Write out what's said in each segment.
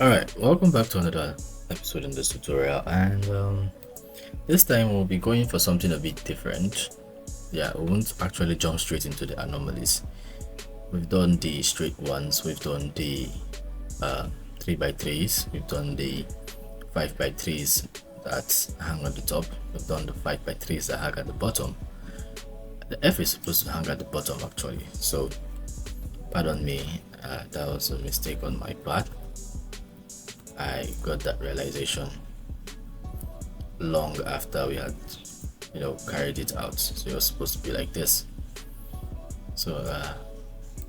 Alright, welcome back to another episode in this tutorial, and this time we'll be going for something a bit different. Yeah, we won't actually jump straight into the anomalies. We've done the straight ones, we've done the 3x3s, we've done the 5x3s that hang on the top, we've done the 5x3s that hang at the bottom. The F is supposed to hang at the bottom actually, so pardon me, that was a mistake on my part. I got that realization long after we had carried it out. So it was supposed to be like this. So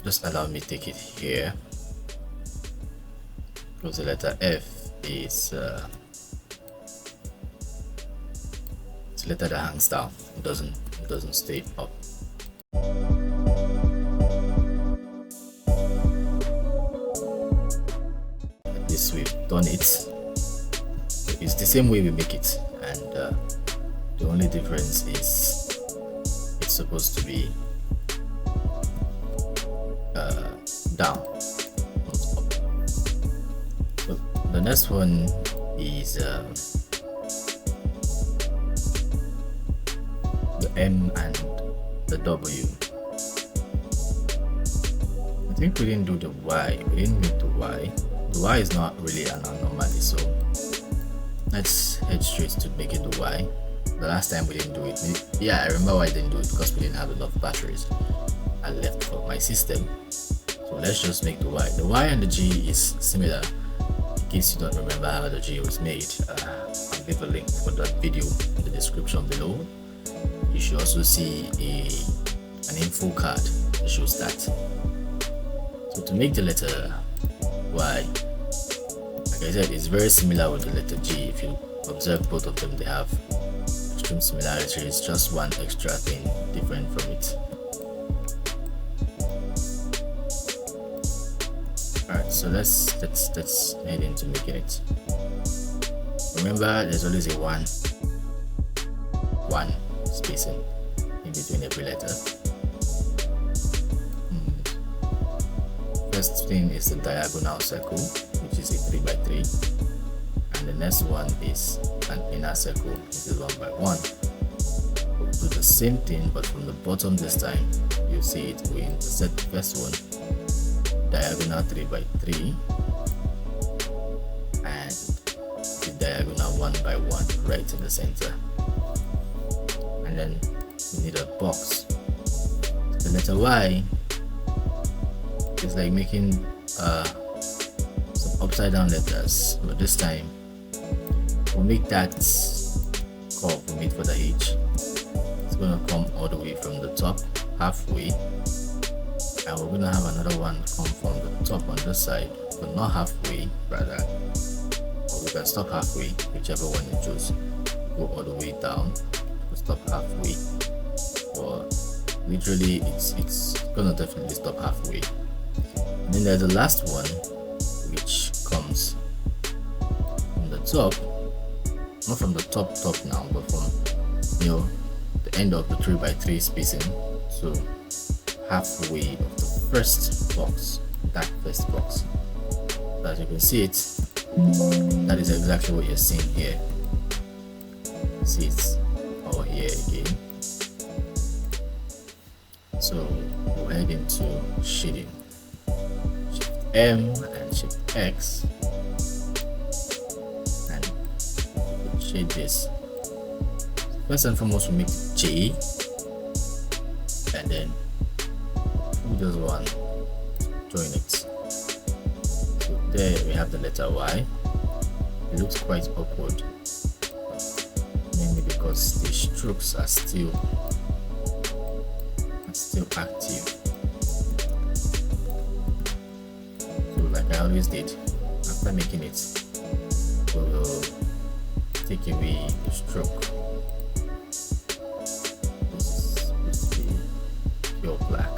just allow me to take it here, because the letter F is it's a letter that hangs down. It doesn't stay up. At least we've done it. It's the same way we make it, and the only difference is it's supposed to be down, not up. So the next one is the M and the W. I think we didn't do the Y. We didn't make the Y. The Y is not really an anomaly, so let's head straight to making the Y. The last time we didn't do it. Yeah, I remember why I didn't do it, because we didn't have enough batteries I left for my system. So let's just make the Y. The Y and the G is similar. In case you don't remember how the G was made, I'll leave a link for that video in the description below. You should also see an info card that shows that. So to make the letter Y, like I said, it's very similar with the letter G. If you observe both of them, they have extreme similarities, just one extra thing different from it. Alright, so let's head into making it. Remember, there's always a one spacing in between every letter. First thing is the diagonal circle, which is a 3x3, and the next one is an inner circle, which is 1x1. We'll do the same thing, but from the bottom this time. You see it, we insert the first one, diagonal 3x3, and the diagonal 1x1 right in the center. And then we need a box. The letter Y is like making some upside down letters, but this time we'll make that curve we made for the H. It's gonna come all the way from the top halfway, and we're gonna have another one come from the top on this side, but not halfway rather, or we can stop halfway, whichever one you choose. Go all the way down, stop halfway, or literally it's gonna definitely stop halfway. And then there's the last one, which comes from the top, not from the top now, but from the end of the 3x3 spacing, so halfway of the first box, that first box. So as you can see it, that is exactly what you're seeing here. See it's all here again. So we'll head into shading. Shift M and Shift X, and shade this. First and foremost, we make J, and then we just want to join it. So there we have the letter Y. It looks quite awkward, mainly because the strokes are still active. So like I always did, after making it, we will take away the stroke. This is supposed to be pure black.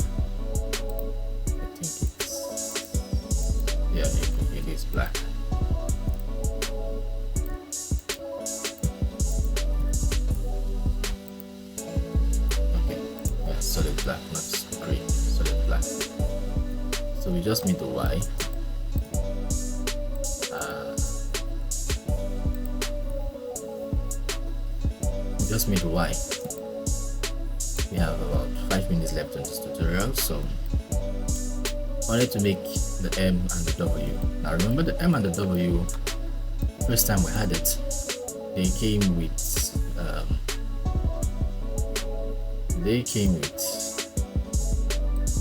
I think it is black. Okay, yeah, solid black, not gray, solid black. So we just made the Y. just made Y. We have about 5 minutes left in this tutorial, so I wanted to make the M and the W. Now remember, the M and the W, first time we had it, they came with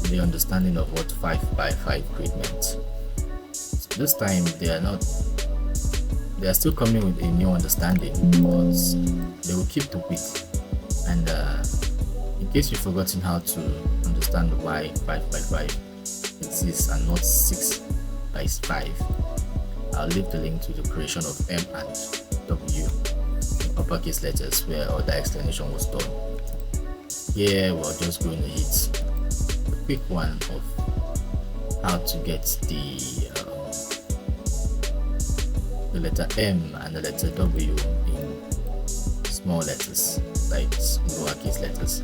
the understanding of what 5 by 5 grid meant. So this time they are still coming with a new understanding, because they will keep the width. And in case you've forgotten how to understand why 5 by 5 exists and not 6 by 5, I'll leave the link to the creation of M and W in uppercase letters where all the explanation was done. Here we're just going to hit a quick one of how to get the letter M and the letter W in small letters, like lowercase letters.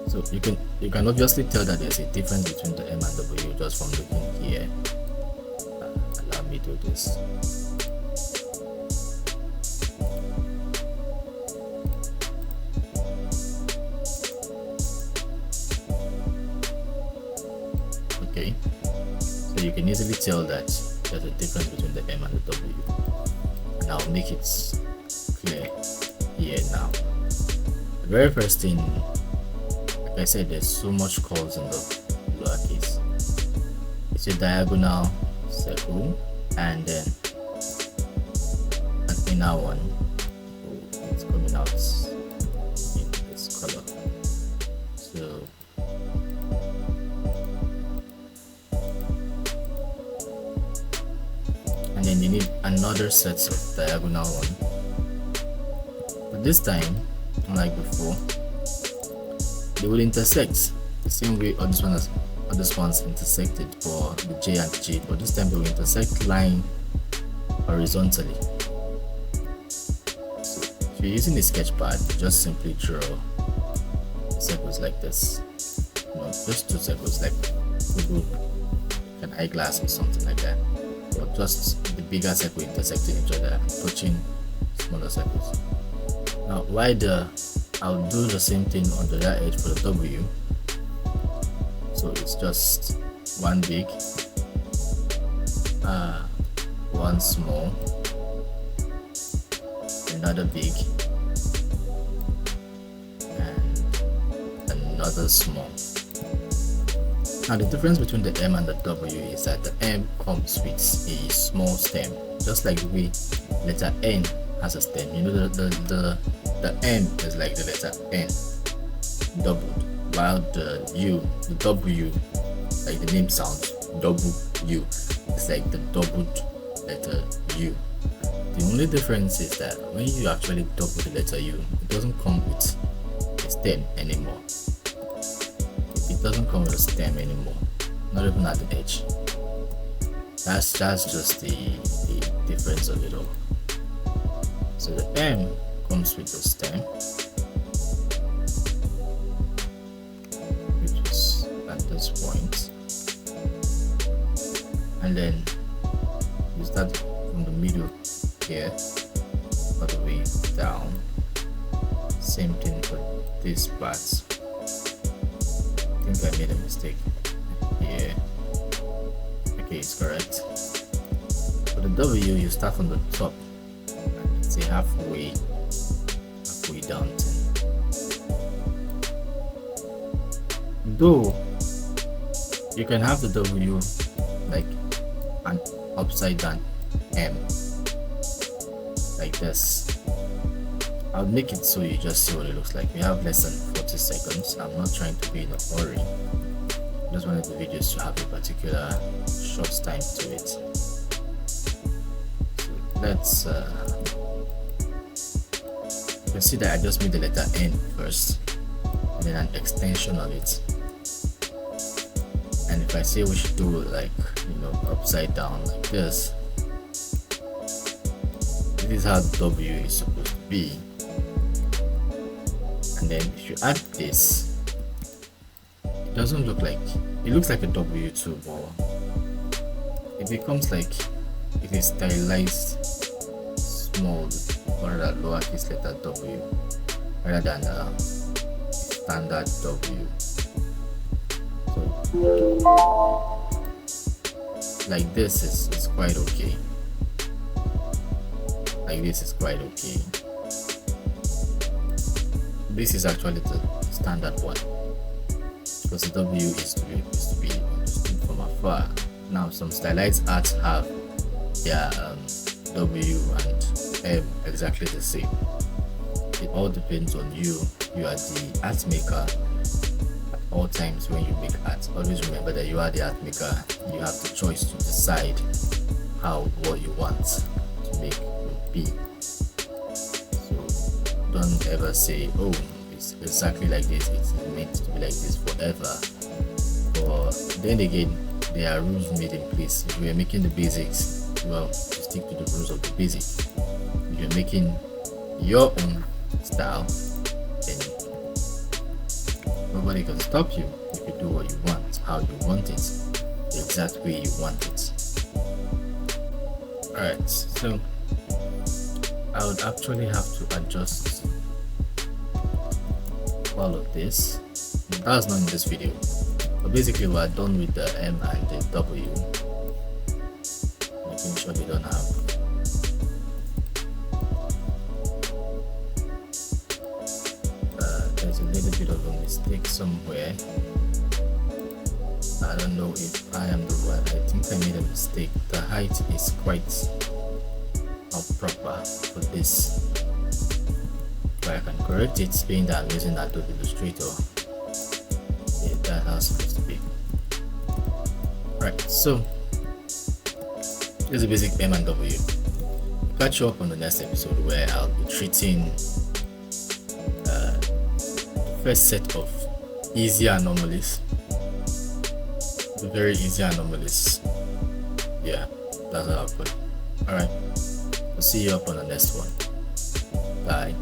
So you can obviously tell that there's a difference between the M and W just from looking here. Allow me to do this. Okay, so you can easily tell that there's a difference between the M and the W, and I'll make it clear here now. The very first thing, like I said, there's so much calls in the lowercase. It's a diagonal circle and then an inner one. So it's coming out in this color. So and then you need another set of diagonal one. But this time, unlike before, they will intersect the same way all this one's intersected for the J and the J, but this time they will intersect line horizontally. So if you're using a sketch pad, just simply draw circles like this. Just 2 circles, like an eyeglass or something like that. Or just the bigger circle intersecting each other, touching smaller circles. Now I'll do the same thing on the other edge for the W. So it's just one big, one small, another big, and another small. Now the difference between the M and the W is that the M comes with a small stem, just like the way letter N has a stem. The M is like the letter N doubled, while the W, like the name sounds, W, it's like the doubled letter U. The only difference is that when you actually double the letter U, it doesn't come with a stem anymore. It doesn't come with a stem anymore, not even at the edge. That's just the difference of it all. So the M comes with the stem, which is at this point, and then you start from the middle here all the way down. Same thing for this part. I think I made a mistake here. Okay, it's correct. For the W, you start from the top and say halfway down. Though you can have the W like an upside down M, like this. I'll make it so you just see what it looks like. We have less than 40 seconds. I'm not trying to be in a hurry. I just wanted the videos to have a particular short time to it. So let's you can see that I just made the letter N first, and then an extension of it. And if I say we should do it like, upside down like this, this is how W is supposed to be. And then if you add this, it doesn't look like, it looks like a W too, but it becomes like it is stylized small or the lowercase letter W rather than standard W. So like this is quite okay. Like this is quite okay. This is actually the standard one because the W is to be understood from afar. Now some stylized arts have their W and M exactly the same. It all depends on you. You are the art maker. At all times when you make art, always remember that you are the art maker. You have the choice to decide what you want to make will be. So don't ever say, oh, it's exactly like this, it's meant to be like this forever. But then again, there are rules made in place. If you are making the basics, well, you stick to the rules of the basics. If you're making your own style, then nobody can stop you if you do what you want, how you want it, the exact way you want it. Alright, so I would actually have to adjust all of this. That's not in this video, but basically we're done with the M and the W, making sure they don't have there's a little bit of a mistake somewhere. I don't know if I am the one. I think I made a mistake. The height is quite not proper for this, but I can correct it being that I'm using Adobe Illustrator. Yeah, that's how it's supposed to be. Right, so here's a basic M and W. I'll catch you up on the next episode where I'll be treating first set of easy anomalies, the very easy anomalies. Yeah, that's how I'll put it. Alright, I'll see you up on the next one. Bye.